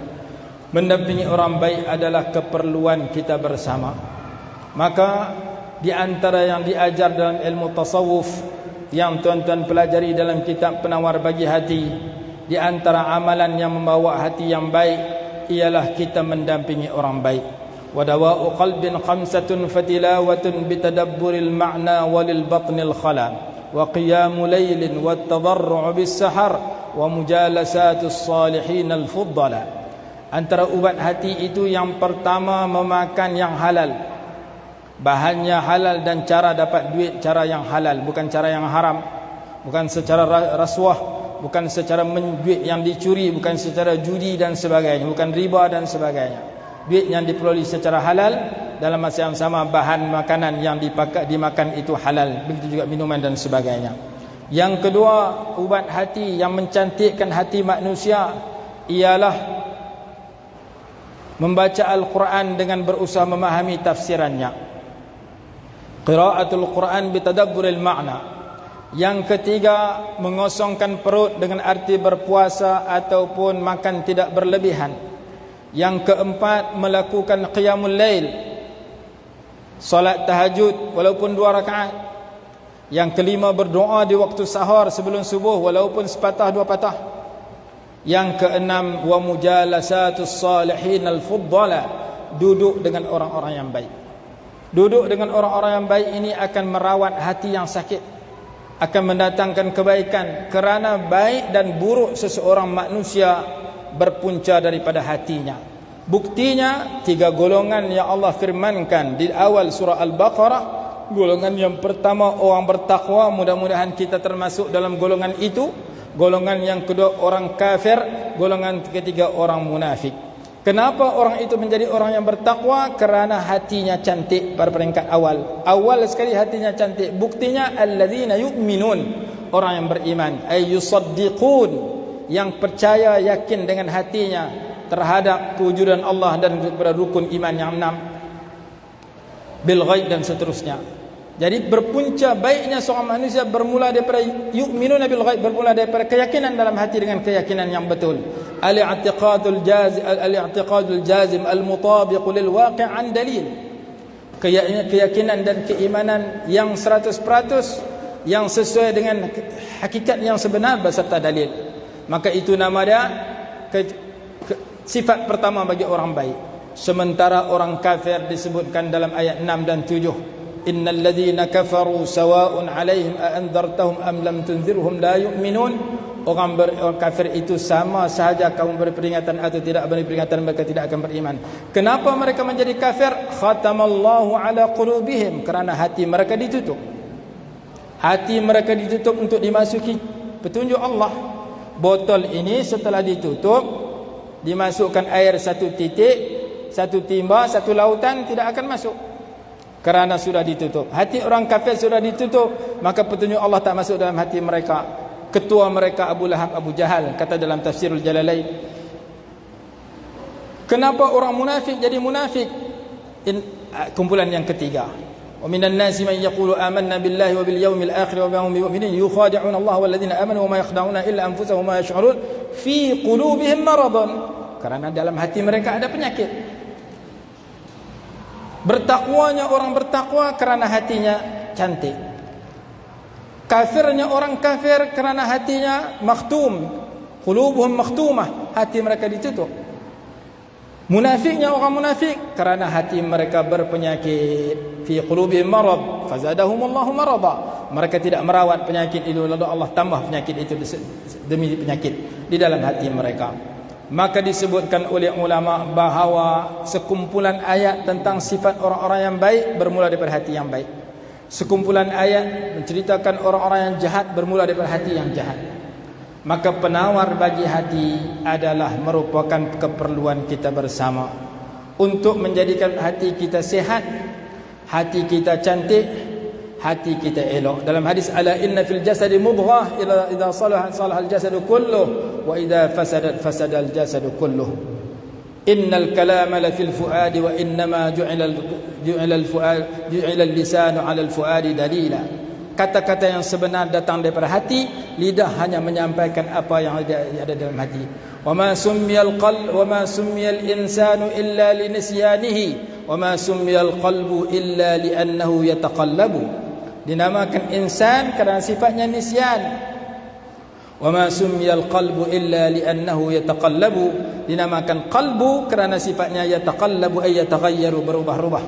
Mendampingi orang baik adalah keperluan kita bersama. Maka di antara yang diajar dalam ilmu tasawuf yang tuan-tuan pelajari dalam kitab Penawar Bagi Hati, di antara amalan yang membawa hati yang baik ialah kita mendampingi orang baik. Wa dawa'u qalbin khamsatun fatilawatun bitadabburil ma'na walil batnil khala wa qiyamu laylin wat tadarru'u bis sahar wa mujalasatus salihin al fuddala. Antara ubat hati itu yang pertama memakan yang halal, bahannya halal, dan cara dapat duit cara yang halal, bukan cara yang haram, bukan secara rasuah, bukan secara duit yang dicuri, bukan secara judi dan sebagainya, bukan riba dan sebagainya. Duit yang diperoleh secara halal, dalam masa yang sama bahan makanan yang dimakan itu halal, begitu juga minuman dan sebagainya. Yang kedua, ubat hati yang mencantikkan hati manusia ialah membaca Al-Quran dengan berusaha memahami tafsirannya. Qiraatul Quran bitadabburil ma'na. Yang ketiga, mengosongkan perut dengan arti berpuasa ataupun makan tidak berlebihan. Yang keempat, melakukan qiyamul lail, salat tahajud walaupun 2 rakaat. Yang kelima, berdoa di waktu sahur sebelum subuh walaupun sepatah 2 patah. Yang keenam, wa mujalasatus salihin al-fuddala, duduk dengan orang-orang yang baik. Duduk dengan orang-orang yang baik ini akan merawat hati yang sakit, akan mendatangkan kebaikan, kerana baik dan buruk seseorang manusia berpunca daripada hatinya. Buktinya 3 golongan yang Allah firmankan di awal surah Al-Baqarah. Golongan yang pertama orang bertakwa, mudah-mudahan kita termasuk dalam golongan itu. Golongan yang kedua orang kafir, golongan ketiga orang munafik. Kenapa orang itu menjadi orang yang bertakwa? Kerana hatinya cantik pada peringkat awal. Awal sekali hatinya cantik. Buktinya alladzina yu'minun, orang yang beriman, ay yusaddiqun, yang percaya yakin dengan hatinya terhadap kewujudan Allah dan kepada rukun iman yang 6, bil ghaib dan seterusnya. Jadi berpunca baiknya seorang manusia bermula daripada yu'minuna bil ghaib, bermula daripada keyakinan dalam hati dengan keyakinan yang betul. Al-i'tiqadul jazim al-mutabiq lil waqi' an dalil. Keyakinan dan keimanan yang 100% yang sesuai dengan hakikat yang sebenar beserta dalil. Maka itu nama dia sifat pertama bagi orang baik. Sementara orang kafir disebutkan dalam ayat 6 dan 7, innal ladzina kafaru sawa'un 'alaihim a anzartahum am lam tunzirhum la yu'minun. Orang kafir itu sama sahaja kamu beri peringatan atau tidak beri peringatan, mereka tidak akan beriman. Kenapa mereka menjadi kafir? Khatamallahu ala qulubihim, kerana hati mereka ditutup. Hati mereka ditutup untuk dimasuki petunjuk Allah. Botol ini setelah ditutup, dimasukkan air 1 titik, 1 timba, 1 lautan, tidak akan masuk kerana sudah ditutup. Hati orang kafir sudah ditutup, maka petunjuk Allah tak masuk dalam hati mereka. Ketua mereka Abu Lahab, Abu Jahal, kata dalam Tafsirul Jalalain. Kenapa orang munafik jadi munafik? Kumpulan yang ketiga, wa minan nasi man yaqulu amanna billahi wa bil yawmil akhir wa ma hum bimu'minin yukhadi'una Allah wal ladzina amanu wa ma yakhda'una illa anfusahum wa ma yash'urun fi qulubihim maradun. Karena dalam hati mereka ada penyakit. Bertakwanya orang bertakwa kerana hatinya cantik. Kafirnya orang kafir kerana hatinya makhtum, qulubuhum makhtumah, hati mereka ditutup. Munafiknya orang munafik kerana hati mereka berpenyakit, fi qulubihim marad fazadahumullahu marada. Mereka tidak merawat penyakit itu, lalu Allah tambah penyakit itu demi penyakit di dalam hati mereka. Maka disebutkan oleh ulama bahawa sekumpulan ayat tentang sifat orang-orang yang baik bermula daripada hati yang baik. Sekumpulan ayat menceritakan orang-orang yang jahat bermula daripada hati yang jahat. Maka penawar bagi hati adalah merupakan keperluan kita bersama untuk menjadikan hati kita sehat, hati kita cantik, hati kita elok. Dalam hadis, ala inna fil jasadi mudghah idza salaha salaha al jasadu kulluh wa idza fasadat fasada al jasadu kulluh. Innal kalama la fil fuadi wa innama ju'ila al-lisanu 'ala al-fuadi dalila. Kata-kata yang sebenar datang daripada hati, lidah hanya menyampaikan apa yang ada dalam hati. Wa ma summiyal qalb wa ma summiyal insanu illa li nisyanihi wa ma summiyal qalbu illa li annahu yataqallabu. Dinamakan insan kerana sifatnya nisyan. Wa ma summiyal qalbu illa li annahu yataqallabu. Dinamakan qalbu kerana sifatnya yataqallabu, ay yataghayyaru, berubah-ubah.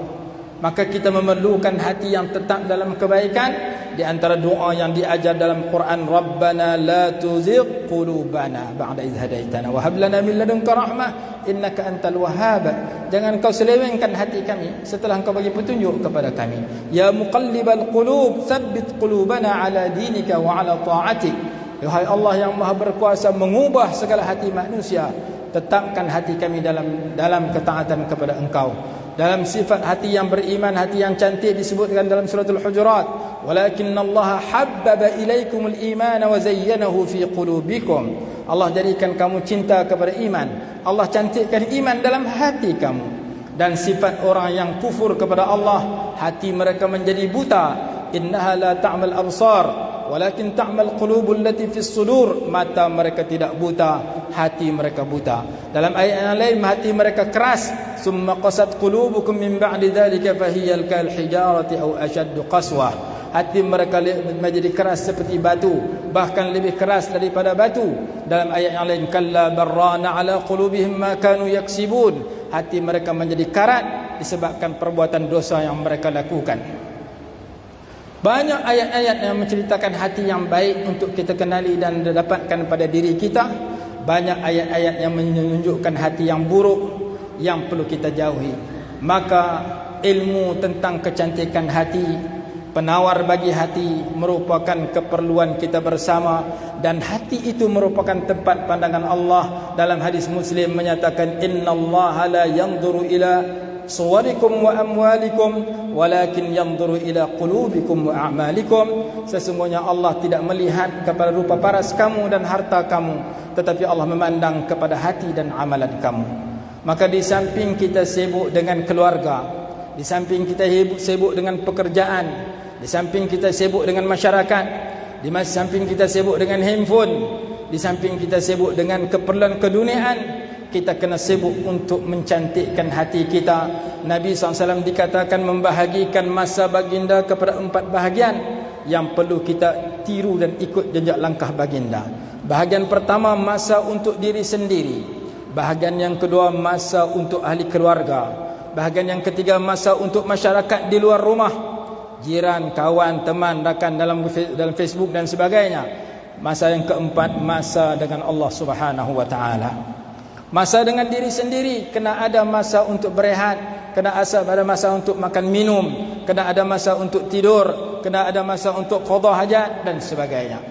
Maka kita memerlukan hati yang tetap dalam kebaikan. Di antara doa yang diajar dalam Quran, Rabbana la tuzigh qulubana ba'da idh hadaitana wa hab lana min ladunka rahmah innaka antal wahhab. Jangan kau selewengkan hati kami setelah engkau bagi petunjuk kepada kami. Ya muqallibal qulub tsabbit qulubana ala dinika wa ala ta'atik. Wahai Allah yang maha berkuasa mengubah segala hati manusia, tetapkan hati kami dalam ketaatan kepada engkau. Dalam sifat hati yang beriman, hati yang cantik disebutkan dalam suratul Hujurat, walakinnallaha habbaba ilaikumul imana wa zayyanahu fi qulubikum. Allah jadikan kamu cinta kepada iman, Allah cantikkan iman dalam hati kamu. Dan sifat orang yang kufur kepada Allah, hati mereka menjadi buta. Innaha la ta'mal absar walakin ta'mal qulubul lati fis sudur. Mata mereka tidak buta, hati mereka buta. Dalam ayat yang lain, hati mereka keras. Summa qasat qulubukum min ba'di dhalika fahiyal kal hijarati aw ashaddu qaswah. Hati mereka menjadi keras seperti batu, bahkan lebih keras daripada batu. Dalam ayat yang lain, kalla barrana ala qulubihim ma kanu yaksibun. Hati mereka menjadi karat disebabkan perbuatan dosa yang mereka lakukan. Banyak ayat-ayat yang menceritakan hati yang baik untuk kita kenali dan dapatkan pada diri kita. Banyak ayat-ayat yang menunjukkan hati yang buruk, yang perlu kita jauhi. Maka ilmu tentang kecantikan hati, penawar bagi hati, merupakan keperluan kita bersama. Dan hati itu merupakan tempat pandangan Allah. Dalam hadis Muslim menyatakan, innallaha la yanzuru ila suwarikum wa amwalikum walakin yanzuru ila qulubikum wa a'malikum. Sesungguhnya Allah tidak melihat kepada rupa paras kamu dan harta kamu, tetapi Allah memandang kepada hati dan amalan kamu. Maka di samping kita sibuk dengan keluarga, di samping kita sibuk dengan pekerjaan, di samping kita sibuk dengan masyarakat, di samping kita sibuk dengan handphone, di samping kita sibuk dengan keperluan keduniaan, kita kena sibuk untuk mencantikkan hati kita. Nabi SAW dikatakan membahagikan masa baginda kepada 4 bahagian yang perlu kita tiru dan ikut jejak langkah baginda. Bahagian pertama, masa untuk diri sendiri. Bahagian yang kedua, masa untuk ahli keluarga. Bahagian yang ketiga, masa untuk masyarakat di luar rumah, jiran, kawan, teman, rakan dalam Facebook dan sebagainya. Masa yang keempat, masa dengan Allah Subhanahu wa taala. Masa dengan diri sendiri, kena ada masa untuk berehat, kena ada masa untuk makan minum, kena ada masa untuk tidur, kena ada masa untuk qada hajat dan sebagainya.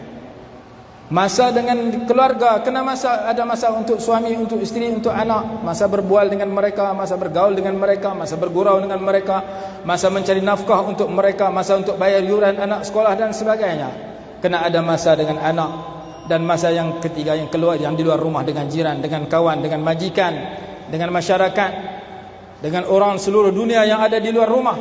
Masa dengan keluarga, kena ada masa untuk suami, untuk isteri, untuk anak, masa berbual dengan mereka, masa bergaul dengan mereka, masa bergurau dengan mereka, masa mencari nafkah untuk mereka, masa untuk bayar yuran anak sekolah dan sebagainya. Kena ada masa dengan anak. Dan masa yang ketiga, yang keluar, yang di luar rumah, dengan jiran, dengan kawan, dengan majikan, dengan masyarakat, dengan orang seluruh dunia yang ada di luar rumah.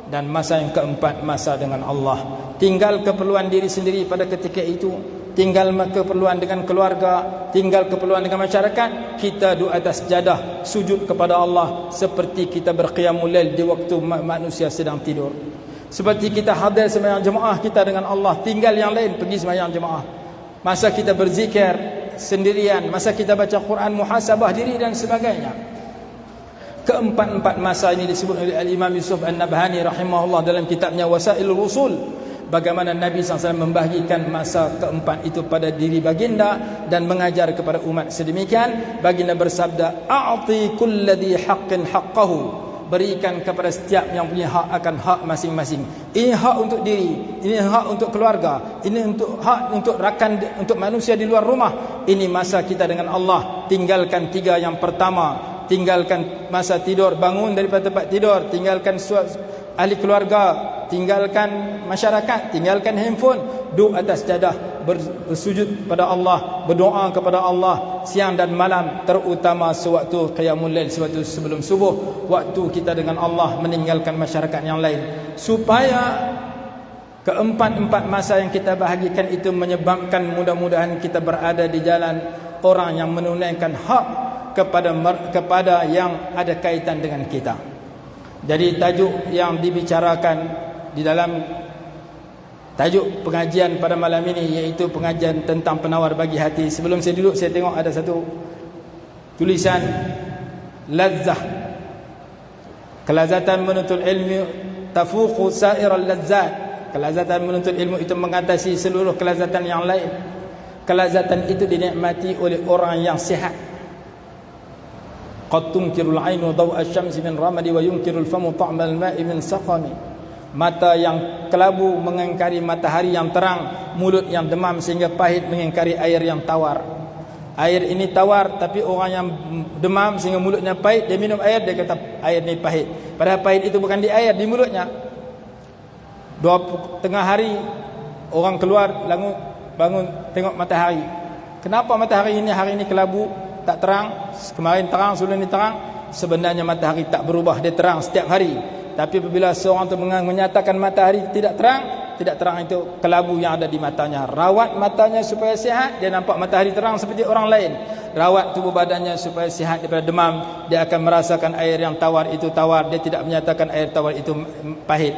Dan masa yang keempat, masa dengan Allah. Tinggal keperluan diri sendiri pada ketika itu, tinggal keperluan dengan keluarga, tinggal keperluan dengan masyarakat, kita duduk atas jadah sujud kepada Allah, seperti kita berqiyamul lail di waktu manusia sedang tidur, seperti kita hadir sembahyang jemaah kita dengan Allah, tinggal yang lain pergi sembahyang jemaah. Masa kita berzikir sendirian, masa kita baca Quran, muhasabah diri dan sebagainya. Keempat-empat masa ini disebut oleh Al-Imam Yusuf An-Nabhani rahimahullah dalam kitabnya Wasailul Rusul. Bagaimana Nabi SAW membahagikan masa keempat itu pada diri baginda dan mengajar kepada umat sedemikian. Baginda bersabda, a'ti kulladhi haqqin haqqahu. Berikan kepada setiap yang punya hak akan hak masing-masing. Ini hak untuk diri, ini hak untuk keluarga, ini untuk hak untuk rakan, untuk manusia di luar rumah. Ini masa kita dengan Allah. Tinggalkan 3 yang pertama. Tinggalkan masa tidur, bangun daripada tempat tidur, tinggalkan ahli keluarga, tinggalkan masyarakat, tinggalkan handphone, duduk atas jadah, bersujud pada Allah, berdoa kepada Allah siang dan malam, terutama sewaktu qiyamul lail, sewaktu sebelum subuh, waktu kita dengan Allah, meninggalkan masyarakat yang lain, supaya keempat-empat masa yang kita bahagikan itu menyebabkan mudah-mudahan kita berada di jalan orang yang menunaikan hak kepada yang ada kaitan dengan kita. Jadi tajuk yang dibicarakan di dalam tajuk pengajian pada malam ini, iaitu pengajian tentang penawar bagi hati. Sebelum saya duduk, saya tengok ada satu tulisan, lazzah, kelazatan menuntut ilmu tafuqu sa'iral lazzat. Kelazatan menuntut ilmu itu mengatasi seluruh kelazatan yang lain. Kelazatan itu dinikmati oleh orang yang sihat. Qad tunkirul ainu daw'a asy-syamsi min ramadi wa yunkirul famu ta'mal ma'i min saqami. Mata yang kelabu mengingkari matahari yang terang, mulut yang demam sehingga pahit mengingkari air yang tawar. Air ini tawar, tapi orang yang demam sehingga mulutnya pahit, dia minum air, dia kata air ini pahit. Padahal pahit itu bukan di air, di mulutnya. Tengah hari orang keluar bangun tengok matahari. Kenapa matahari ini hari ini kelabu, tak terang? Kemarin terang, sebelum ini terang. Sebenarnya matahari tak berubah, dia terang setiap hari. Tapi apabila seorang itu menyatakan matahari tidak terang itu kelabu yang ada di matanya. Rawat matanya supaya sihat, dia nampak matahari terang seperti orang lain. Rawat tubuh badannya supaya sihat daripada demam, dia akan merasakan air yang tawar itu tawar, dia tidak menyatakan air tawar itu pahit.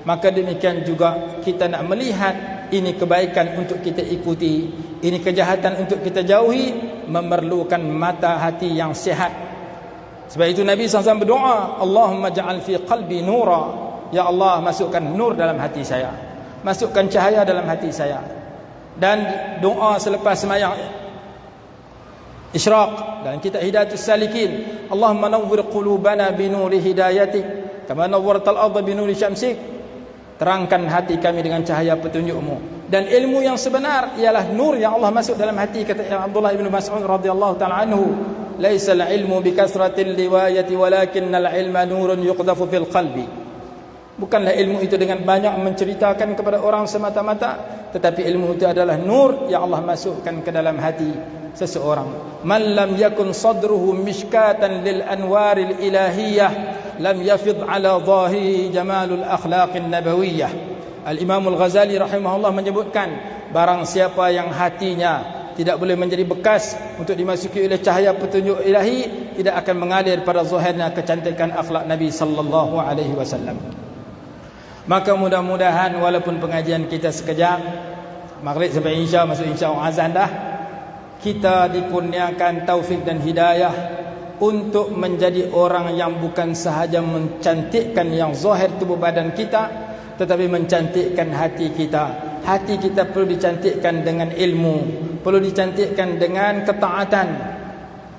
Maka demikian juga kita nak melihat ini kebaikan untuk kita ikuti, ini kejahatan untuk kita jauhi, memerlukan mata hati yang sihat. Sebab itu Nabi SAW berdoa, Allahumma ja'al fi qalbi nura. Ya Allah, masukkan nur dalam hati saya, masukkan cahaya dalam hati saya. Dan doa selepas sembahyang Isyraq dalam kitab Hidayatus Salikin, Allahumma nawwir qulubana binuri hidayatik kama nawwartal arda binuri syamsik. Terangkan hati kami dengan cahaya petunjuk-Mu. Dan ilmu yang sebenar ialah nur yang Allah masuk dalam hati, kata Abdullah bin Mas'ud radhiyallahu ta'ala anhu, laisal ilmu bikasratil riwayati walakinnal ilma nurun yuqdhafu fil qalbi. Bukanlah ilmu itu dengan banyak menceritakan kepada orang semata-mata, tetapi ilmu itu adalah nur yang Allah masukkan ke dalam hati seseorang. Man lam yakun sadruhu mishkatan lil anwaril ilahiyah lam yafid ala zahiri jamalul akhlaqin nabawiyyah. Al-Imam Al-Ghazali rahimahullah menyebutkan, barang siapa yang hatinya tidak boleh menjadi bekas untuk dimasuki oleh cahaya petunjuk ilahi, tidak akan mengalir pada zahirnya kecantikan akhlak Nabi sallallahu alaihi wasallam. Maka mudah-mudahan walaupun pengajian kita sekejap, maghrib sampai insya, masuk insya azan dah, kita dikurniakan taufik dan hidayah untuk menjadi orang yang bukan sahaja mencantikkan yang zahir tubuh badan kita, tetapi mencantikkan hati kita. Hati kita perlu dicantikkan dengan ilmu, perlu dicantikkan dengan ketaatan,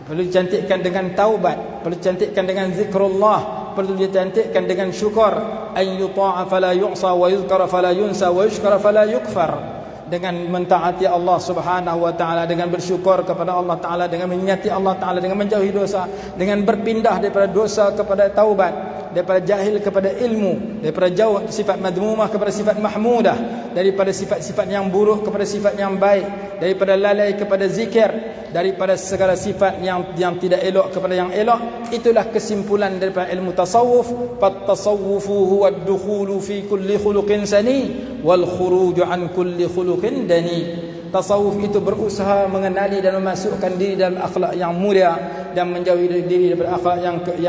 perlu dicantikkan dengan taubat, perlu dicantikkan dengan zikrullah, perlu dicantikkan dengan syukur. An yuta'a fala yu'sa wa yuzkara fala yunsa wa yushkara fala yukfar. Dengan mentaati Allah Subhanahu wa taala, dengan bersyukur kepada Allah taala, dengan menyati Allah taala, dengan menjauhi dosa, dengan berpindah daripada dosa kepada taubat, daripada jahil kepada ilmu, daripada jauh sifat madmumah kepada sifat mahmudah, daripada sifat-sifat yang buruk kepada sifat yang baik, daripada lalai kepada zikir, daripada segala sifat yang tidak elok kepada yang elok. Itulah kesimpulan daripada ilmu tasawuf. At-tasawwufu huwa ad-dukhulu fi kulli khuluqin sani wal khuruju an kulli khuluqin dani. Tasawuf itu berusaha mengenali dan memasukkan diri dalam akhlak yang mulia dan menjauhi diri daripada akhlak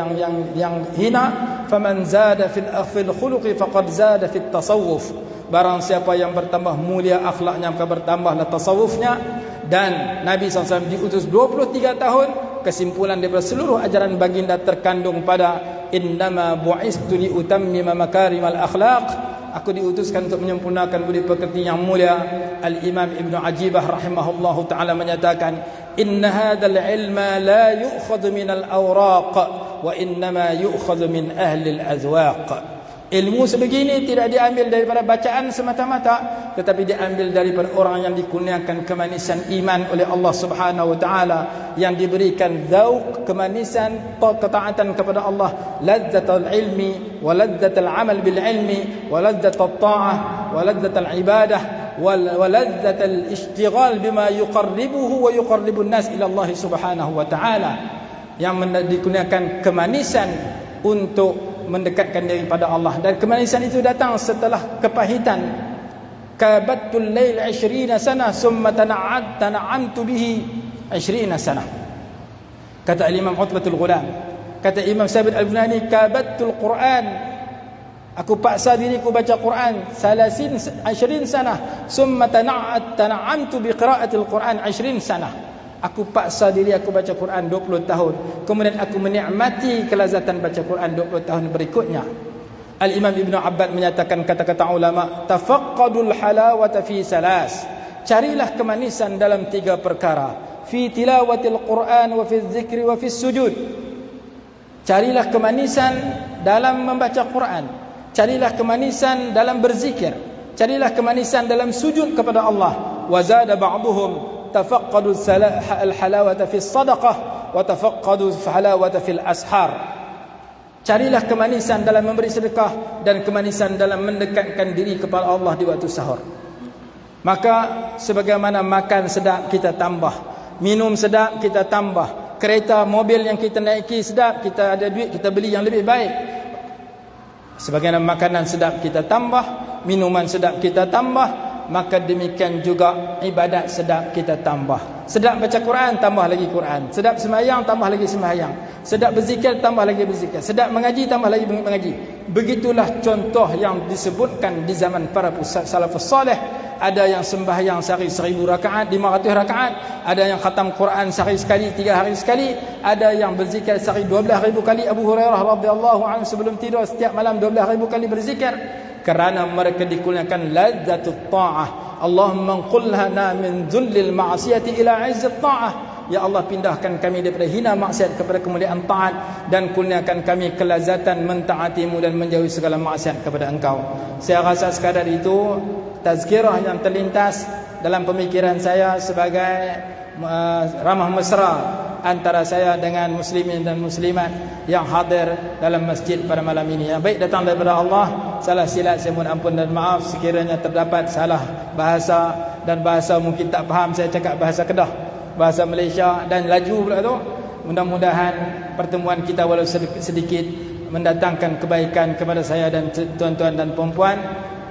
yang hina. Faman zada fil khuluqi faqad zada fit tasawuf. Barang siapa yang bertambah mulia akhlaknya, maka bertambahlah tasawufnya. Dan Nabi SAW diutus 23 tahun. Kesimpulan daripada seluruh ajaran baginda terkandung pada innama bu'istu li utammima makarimal akhlaq. Aku diutuskan untuk menyempurnakan budi pekerti yang mulia. Al-Imam Ibn Ajibah rahimahullahu ta'ala menyatakan, inna hadzal ilma la yu'khadhu minal awraq wa innama yu'khadhu min ahli al-azwaq. Ilmu sebegini tidak diambil daripada bacaan semata-mata, tetapi diambil daripada orang yang dikurniakan kemanisan iman oleh Allah Subhanahu wa taala, yang diberikan zauq kemanisan ketaatan kepada Allah, lazzatul ilmi wa lazzatul amal bil ilmi wa lazzatul ta'ah wa lazzatul ibadah wa lazzatul ishtighal bima yuqarribuhu wa yuqarribun nas ila Allah Subhanahu wa taala, yang dikurniakan kemanisan untuk mendekatkan diri pada Allah. Dan kemanisan itu datang setelah kepahitan. Kabattul lail 20 sana summa tana'amtu bihi 20 sana. Kata Imam Utbatul Ghulam, kata Imam Sabit Al-Bunani, kabattul Quran, aku paksa diriku baca Quran 20 sana summa tana'amtu bi qira'atil Quran 20 sana. Aku paksa diri aku baca Quran 20 tahun. Kemudian aku menikmati kelazatan baca Quran 20 tahun berikutnya. Al-Imam Ibn Abbad menyatakan, kata-kata ulama, tafaqqadul halawata fi salas. Carilah kemanisan dalam 3 perkara. Fi tilawatil Quran wa fi dzikri wa fi sujud. Carilah kemanisan dalam membaca Quran. Carilah kemanisan dalam berzikir. Carilah kemanisan dalam sujud kepada Allah. Wa zada ba'duhum tafaqqadu al-halawata fi sadaqah wa tafaqqadu al-halawata fil ashar. Carilah kemanisan dalam memberi sedekah dan kemanisan dalam mendekatkan diri kepada Allah di waktu sahur. Maka sebagaimana makan sedap kita tambah, minum sedap kita tambah, kereta mobil yang kita naiki sedap, kita ada duit kita beli yang lebih baik. Sebagaimana makanan sedap kita tambah, minuman sedap kita tambah, maka demikian juga ibadat sedap kita tambah. Sedap baca Quran, tambah lagi Quran. Sedap sembahyang, tambah lagi sembahyang. Sedap berzikir, tambah lagi berzikir. Sedap mengaji, tambah lagi mengaji. Begitulah contoh yang disebutkan di zaman para salafus salih. Ada yang sembahyang sehari 1000 rakaat, 500 rakaat. Ada yang khatam Quran sehari sekali, 3 hari sekali. Ada yang berzikir sehari 12,000 kali. Abu Hurairah radhiyallahu anhu sebelum tidur setiap malam 12,000 kali berzikir. Kerana mereka dikurniakan ladzatut ta'ah. Allahumma qulhana min dhullil ma'siyati ila 'izzat ta'ah. Ya Allah, pindahkan kami daripada hina maksiat kepada kemuliaan taat, dan kurniakan kami kelazatan mentaatimu dan menjauhi segala maksiat kepada Engkau. Saya rasa sekadar itu tazkirah yang terlintas dalam pemikiran saya sebagai ramah mesra antara saya dengan muslimin dan muslimat yang hadir dalam masjid pada malam ini. Yang baik datang daripada Allah. Salah silap saya mohon ampun dan maaf sekiranya terdapat salah bahasa, dan bahasa mungkin tak faham saya cakap bahasa Kedah, bahasa Malaysia dan laju pula tu. Mudah-mudahan pertemuan kita walau sedikit mendatangkan kebaikan kepada saya dan tuan-tuan dan puan-puan.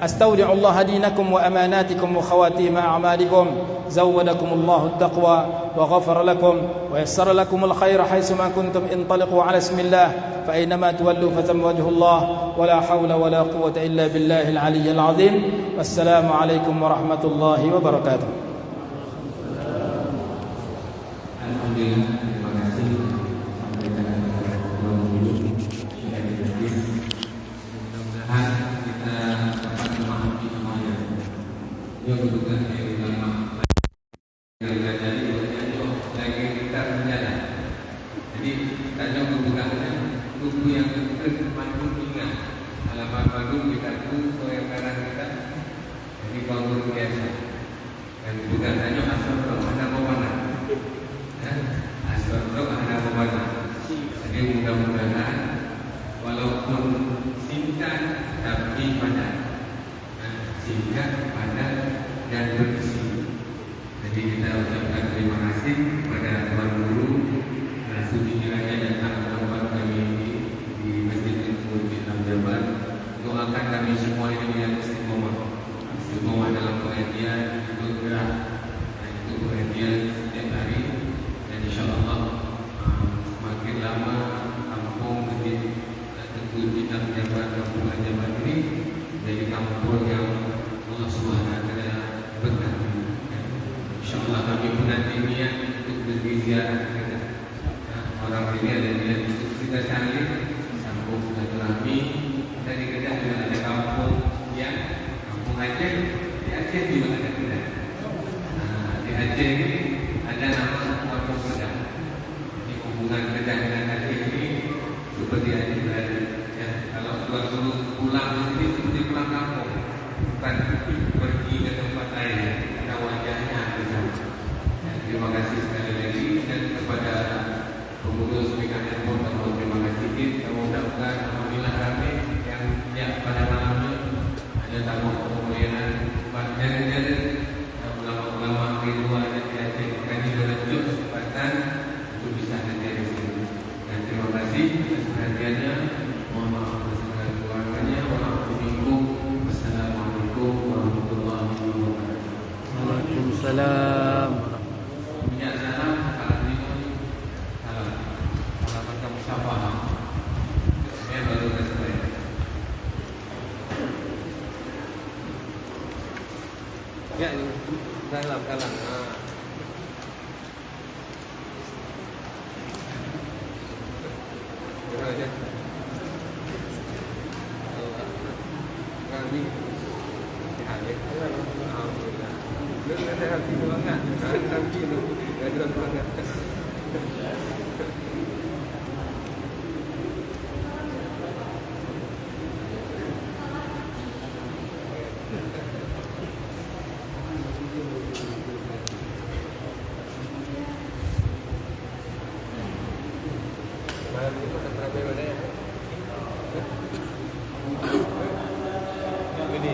Astaudi'ullah dinakum wa amanatikum wa khawatim a'malikum. Zawwadakumullahu at-taqwa wa ghafara lakum wa yassara lakumul khaira haitsu ma kuntum, intaliqu ala ismillah fa aynama tuwallu fatamma wajhullah wa la hawla wa la quwwata illa billahil aliyyil azim. Wassalamu alaikum warahmatullahi wabarakatuh. Alhamdulillah, terima kasih. Mudah-mudahan kita dapat memahami semuanya. Yang berhubungan dengan ulama yang jadi lagi kita menjalan. Jadi kita jauh berhubungannya buku yang termantul ingat halaman baru kita itu yang karang kita. Jadi bangun biasa. Dan bukan hanya asal ada mana. Asal ada mana. Jadi mudah-mudahan walaupun singkat tapi padat, singkat, padat dan berisi. Jadi kita ucapkan terima kasih kepada Tuan Guru Sudi kiranya datang tempat kami ini di Masjid Al-Quran Islam Jabar. Doakan kami semua ini yang istiqomah, istiqomah dalam pengajian, itu gerak, itu pengajian setiap hari, dan insyaAllah semakin lama kampung Masjid Al-Quran Islam Jabar, kampung Jabar ini jadi kampung yang Allah SWT berkati. InsyaAllah kami pun nanti niat untuk berziarah orang ini ada niat untuk kita saling sambung silaturahmi. Dari Kedah juga ada kampung yang kampung Aceh, di Aceh juga ada Kedah. Di Aceh ini ada nama kampung Kedah. Jadi hubungan Kedah dengan Aceh ini seperti Aceh berada. Ya, kalau tuan guru pulang ini seperti pulang kampung, bukan pergi ke tempat lain. Ada wajahnya di sana. Terima kasih sekali lagi, dan kepada pengurus PKN pun terima kasih. Mudah-mudahan apabila kami yang pada malamnya ada tamu kemuliaan jalan-jalan ulama-ulama di luar dan di Aceh, kami berlanjut kesempatan untuk bisa hadir di sini. Dan terima kasih atas perhatiannya. Mohon maaf atas segala kekurangannya. Waalaikumsalam warahmatullahi wabarakatuh. Waalaikumsalam. Minyak salam, salam minum, salam. Salaman kamu siapa? Saya baru selesai. Ya, dalam. Aja. Kami hadir. Alhamdulillah. Kita sehat banget. Kami itu gajian banget. Ini